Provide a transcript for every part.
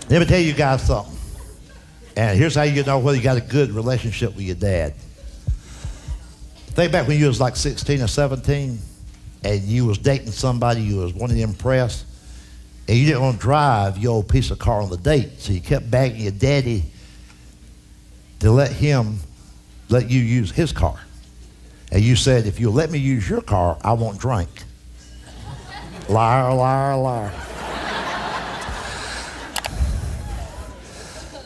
Let me tell you guys something. And here's how you know whether you got a good relationship with your dad. Think back when you was like 16 or 17 and you was dating somebody you was wanting to impress, and you didn't want to drive your old piece of car on the date, so you kept begging your daddy to let you use his car. And you said, if you'll let me use your car, I won't drink. Liar, liar, liar.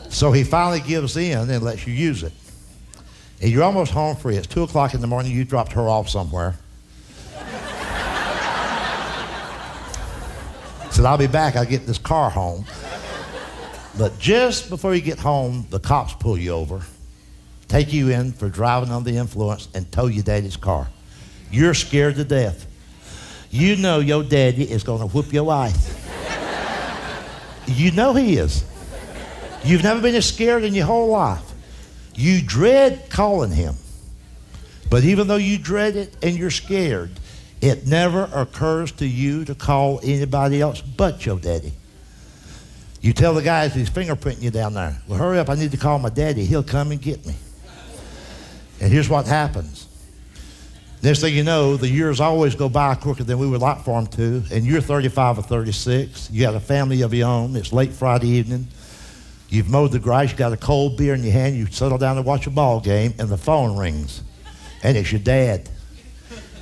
So he finally gives in and lets you use it. And you're almost home free. It's 2 o'clock in the morning, you dropped her off somewhere. Said, I'll be back, I'll get this car home. But just before you get home, the cops pull you over, take you in for driving under the influence, and tow your daddy's car. You're scared to death. You know your daddy is gonna whoop your ass. You know he is. You've never been as scared in your whole life. You dread calling him. But even though you dread it and you're scared, it never occurs to you to call anybody else but your daddy. You tell the guys he's fingerprinting you down there, well, hurry up, I need to call my daddy. He'll come and get me. And here's what happens. Next thing you know, the years always go by quicker than we would like for them to, and you're 35 or 36. You got a family of your own. It's late Friday evening. You've mowed the grass. You got a cold beer in your hand. You settle down to watch a ball game, and the phone rings. And it's your dad.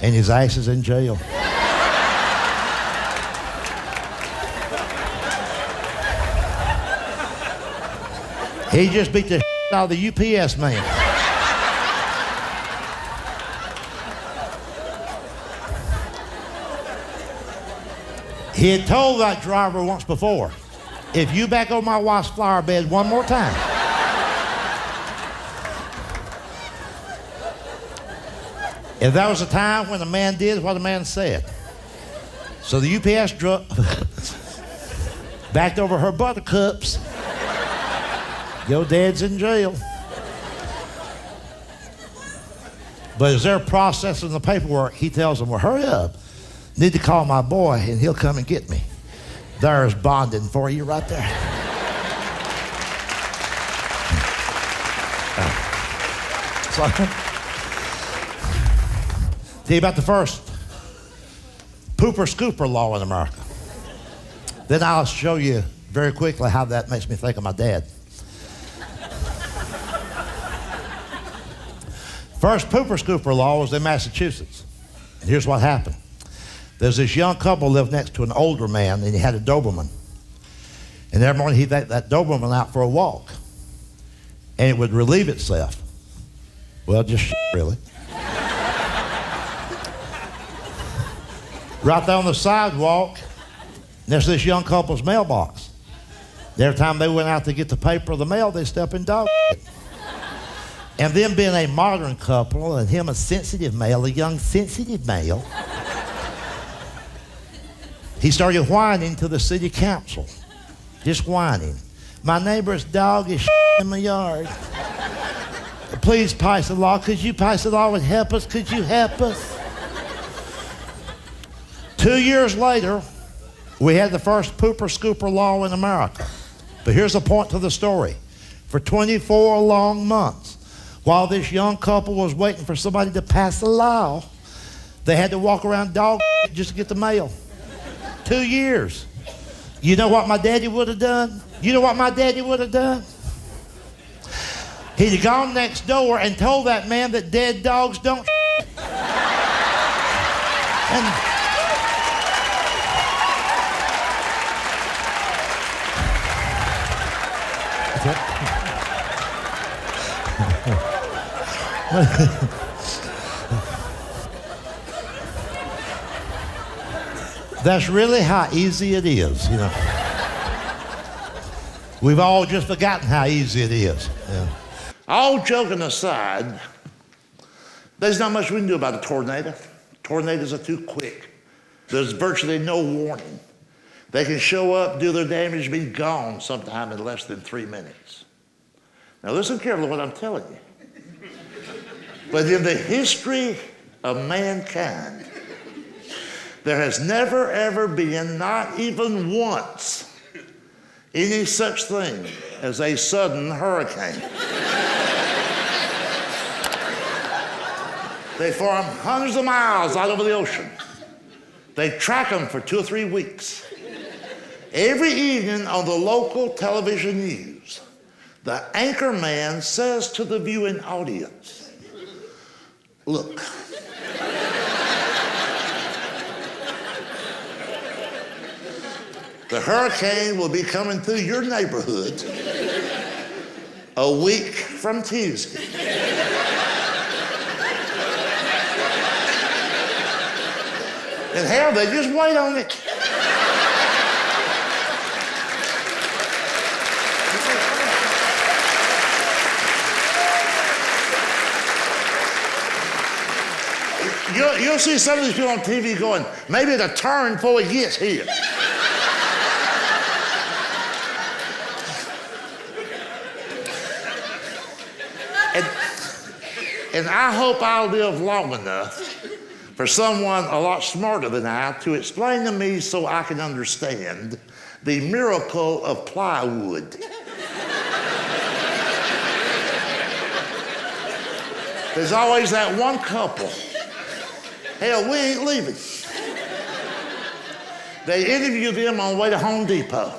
And his ass is in jail. He just beat the shit out of the UPS man. He had told that driver once before, if you back on my wife's flower bed one more time, if that was a time when a man did what a man said. So the UPS truck backed over her buttercups. Your dad's in jail. But as they're processing the paperwork, he tells them, well, hurry up. Need to call my boy and he'll come and get me. There's bonding for you right there. So, tell you about the first pooper scooper law in America. Then I'll show you very quickly how that makes me think of my dad. First pooper scooper law was in Massachusetts. And here's what happened. There's this young couple lived next to an older man, and he had a Doberman. And every morning he'd take that Doberman out for a walk. And it would relieve itself. Well, just really. Right there on the sidewalk, there's this young couple's mailbox. Every time they went out to get the paper or the mail, they'd step in dog shit. And them being a modern couple, and him a sensitive male, a young sensitive male, he started whining to the city council. Just whining. My neighbor's dog is in my yard. Please pass a law. Could you pass a law and help us? Could you help us? 2 years later, we had the first pooper scooper law in America. But here's the point to the story. For 24 long months, while this young couple was waiting for somebody to pass a law, they had to walk around dog just to get the mail. 2 years. You know what my daddy would have done? You know what my daddy would have done? He'd have gone next door and told that man that dead dogs don't That's really how easy it is, you know. We've all just forgotten how easy it is. Yeah. All joking aside, there's not much we can do about a tornado. Tornadoes are too quick. There's virtually no warning. They can show up, do their damage, and be gone sometime in less than 3 minutes. Now listen carefully to what I'm telling you. But in the history of mankind, there has never, ever been, not even once, any such thing as a sudden hurricane. They form hundreds of miles out over the ocean. They track them for 2 or 3 weeks. Every evening on the local television news, the anchor man says to the viewing audience, look, the hurricane will be coming through your neighborhood a week from Tuesday. And hell, they just wait on it. You'll see some of these people on TV going, maybe it'll turn before it gets here. And I hope I'll live long enough for someone a lot smarter than I to explain to me so I can understand the miracle of plywood. There's always that one couple. Hell, we ain't leaving. They interview them on the way to Home Depot.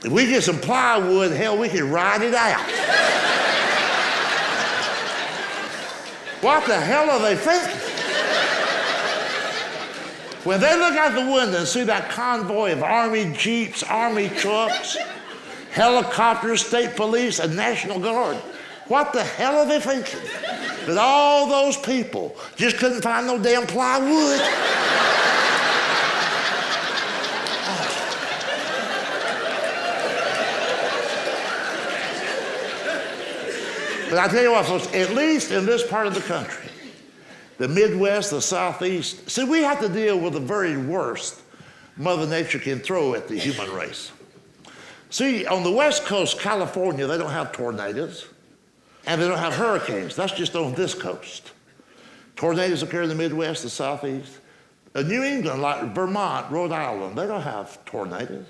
If we get some plywood, hell, we can ride it out. What the hell are they thinking? When they look out the window and see that convoy of Army Jeeps, Army trucks, helicopters, state police, and National Guard, what the hell are they thinking? That all those people just couldn't find no damn plywood? But I tell you what, folks, at least in this part of the country, the Midwest, the Southeast, see, we have to deal with the very worst Mother Nature can throw at the human race. See, on the West Coast, California, they don't have tornadoes, and they don't have hurricanes. That's just on this coast. Tornadoes occur in the Midwest, the Southeast. In New England, like Vermont, Rhode Island, they don't have tornadoes.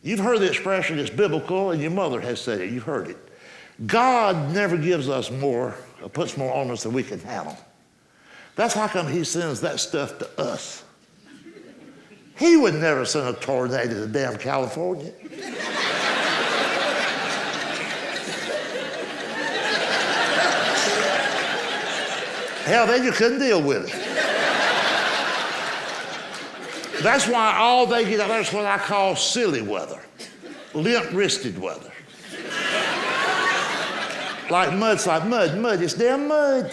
You've heard the expression, it's biblical, and your mother has said it, you've heard it. God never gives us more, or puts more on us than we can handle. That's how come he sends that stuff to us. He would never send a tornado to damn California. Hell, they just couldn't deal with it. That's why all they get out there is what I call silly weather, limp-wristed weather. Like mud's like mud, it's damn mud.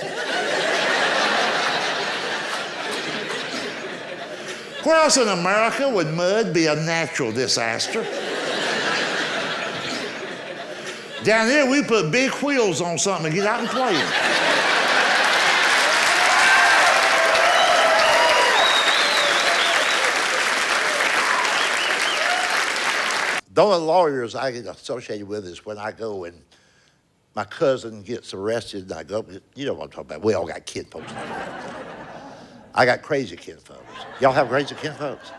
Where else in America would mud be a natural disaster? Down here, we put big wheels on something and get out and play it. The only lawyers I get associated with is when I go and my cousin gets arrested and I go, you know what I'm talking about. We all got kinfolks like that. I got crazy kinfolks. Y'all have crazy kinfolks?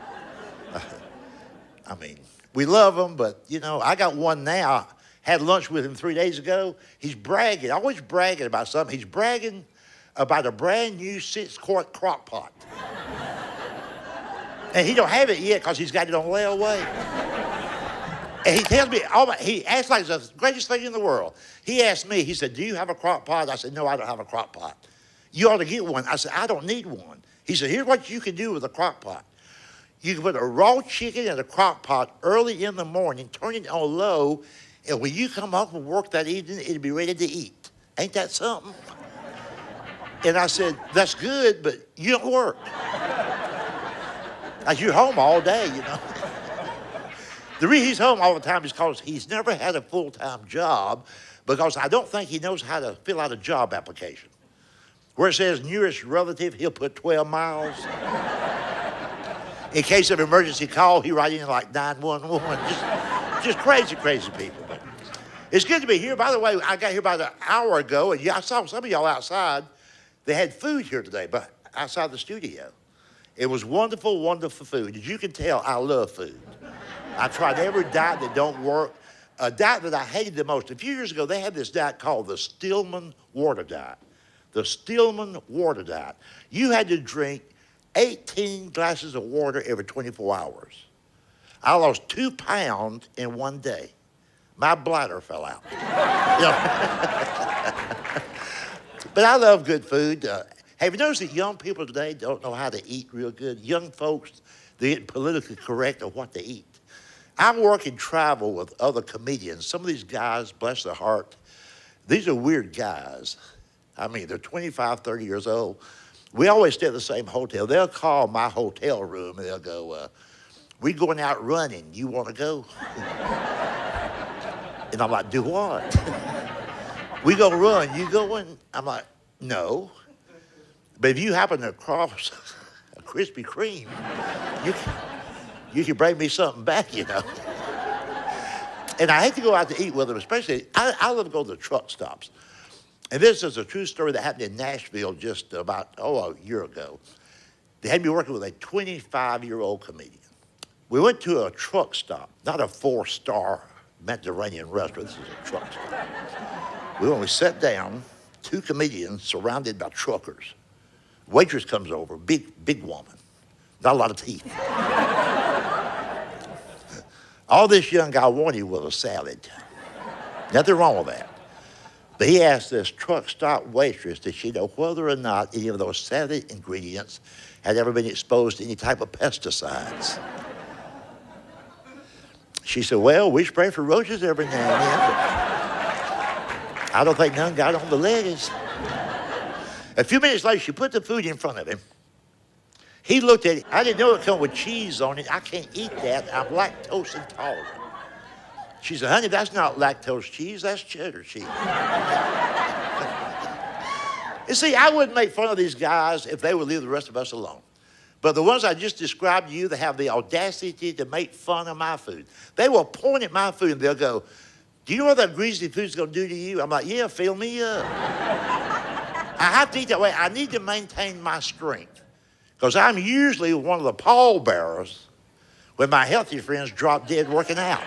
I mean, we love them, but you know, I got one now. Had lunch with him 3 days ago. He's bragging, always bragging about something. He's bragging about a brand new 6-quart crock pot. And he don't have it yet because he's got it on layaway. And he tells me, he acts like it's the greatest thing in the world. He asked me, he said, do you have a crock pot? I said, no, I don't have a crock pot. You ought to get one. I said, I don't need one. He said, here's what you can do with a crock pot. You can put a raw chicken in a crock pot early in the morning, turn it on low, and when you come home from work that evening, it'll be ready to eat. Ain't that something? And I said, that's good, but you don't work. Like you're home all day, you know. The reason he's home all the time is because he's never had a full-time job, because I don't think he knows how to fill out a job application. Where it says nearest relative, he'll put 12 miles. In case of emergency call, he write in like 911. Just crazy, crazy people. But it's good to be here. By the way, I got here about an hour ago, and I saw some of y'all outside. They had food here today, but outside the studio. It was wonderful, wonderful food. As you can tell, I love food. I tried every diet that don't work. A diet that I hated the most. A few years ago, they had this diet called the Stillman water diet. The Stillman water diet. You had to drink 18 glasses of water every 24 hours. I lost 2 pounds in one day. My bladder fell out. But I love good food. Have you noticed that young people today don't know how to eat real good? Young folks, they get politically correct on what to eat. I work and travel with other comedians. Some of these guys, bless their heart, these are weird guys. I mean, they're 25, 30 years old. We always stay at the same hotel. They'll call my hotel room and they'll go, we going out running. You want to go? And I'm like, do what? We gonna run. You going? I'm like, no. But if you happen to cross a Krispy Kreme, you can bring me something back, you know. And I hate to go out to eat with them, especially, I love to go to the truck stops. And this is a true story that happened in Nashville just about, a year ago. They had me working with a 25-year-old comedian. We went to a truck stop, not a 4-star Mediterranean restaurant, this is a truck stop. When we sat down, 2 comedians surrounded by truckers. Waitress comes over, big woman, not a lot of teeth. All this young guy wanted was a salad. Nothing wrong with that. But he asked this truck stop waitress, did she know whether or not any of those salad ingredients had ever been exposed to any type of pesticides? She said, well, we spray for roaches every now and then, but I don't think none got on the lettuce. A few minutes later, she put the food in front of him. He looked at it. I didn't know it come with cheese on it. I can't eat that. I'm lactose intolerant. She said, honey, that's not lactose cheese. That's cheddar cheese. You see, I wouldn't make fun of these guys if they would leave the rest of us alone. But the ones I just described to you, they have the audacity to make fun of my food. They will point at my food and they'll go, do you know what that greasy food's gonna do to you? I'm like, yeah, fill me up. I have to eat that way. I need to maintain my strength because I'm usually one of the pallbearers when my healthy friends drop dead working out.